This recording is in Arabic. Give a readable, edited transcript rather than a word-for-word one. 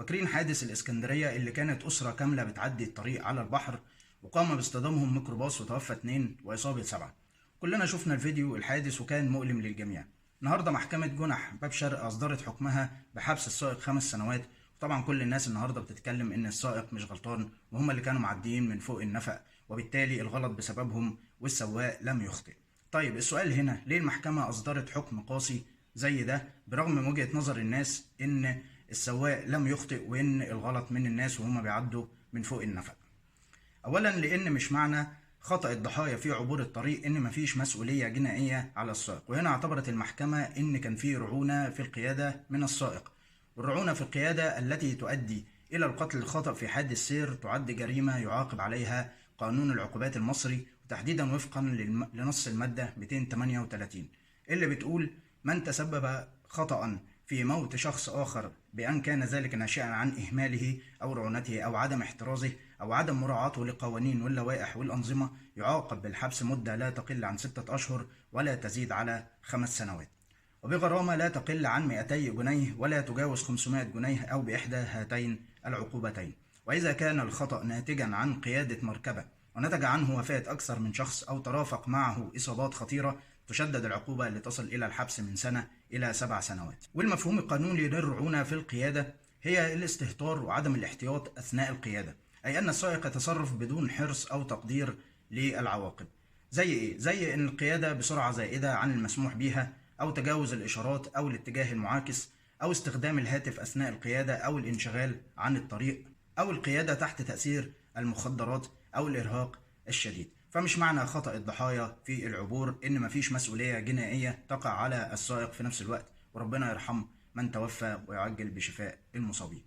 فاكرين حادث الإسكندرية اللي كانت أسرة كاملة بتعدي الطريق على البحر وقام باصطدامهم ميكروباص وتوفى 2 وإصابة 7. كلنا شفنا الفيديو الحادث وكان مؤلم للجميع. النهارده محكمة جنح باب شرق أصدرت حكمها بحبس السائق 5 سنوات. طبعا كل الناس النهارده بتتكلم إن السائق مش غلطان وهم اللي كانوا معديين من فوق النفق، وبالتالي الغلط بسببهم والسواق لم يخطئ. طيب السؤال هنا، ليه المحكمة أصدرت حكم قاسي زي ده برغم من وجهة نظر الناس إن السواق لم يخطئ وإن الغلط من الناس وهم بيعدوا من فوق النفق؟ أولا لأن مش معنى خطأ الضحايا في عبور الطريق إن مفيش مسؤولية جنائية على السائق، وهنا اعتبرت المحكمة إن كان في رعونة في القيادة من السائق، والرعونة في القيادة التي تؤدي إلى القتل الخطأ في حادث سير تعد جريمة يعاقب عليها قانون العقوبات المصري، وتحديدا وفقا لنص المادة 238 اللي بتقول: من تسبب خطأ في موت شخص آخر بأن كان ذلك ناشئا عن إهماله أو رعونته أو عدم احترازه أو عدم مراعاته للقوانين واللوائح والأنظمة يعاقب بالحبس مدة لا تقل عن 6 أشهر ولا تزيد على 5 سنوات، وبغرامة لا تقل عن 200 جنيه ولا تجاوز 500 جنيه أو بإحدى هاتين العقوبتين. وإذا كان الخطأ ناتجا عن قيادة مركبة ونتج عنه وفاة أكثر من شخص أو ترافق معه إصابات خطيرة، تشدد العقوبة لتصل إلى الحبس من سنة إلى 7 سنوات. والمفهوم القانوني للرعونة في القيادة هي الاستهتار وعدم الاحتياط أثناء القيادة، أي أن السائق يتصرف بدون حرص أو تقدير للعواقب. زي إيه؟ زي إن القيادة بسرعة زائدة عن المسموح بها، أو تجاوز الإشارات أو الاتجاه المعاكس، أو استخدام الهاتف أثناء القيادة أو الانشغال عن الطريق، أو القيادة تحت تأثير المخدرات أو الإرهاق الشديد. فمش معنى خطأ الضحايا في العبور إن مفيش مسؤولية جنائية تقع على السائق في نفس الوقت، وربنا يرحم من توفى ويعجل بشفاء المصابين.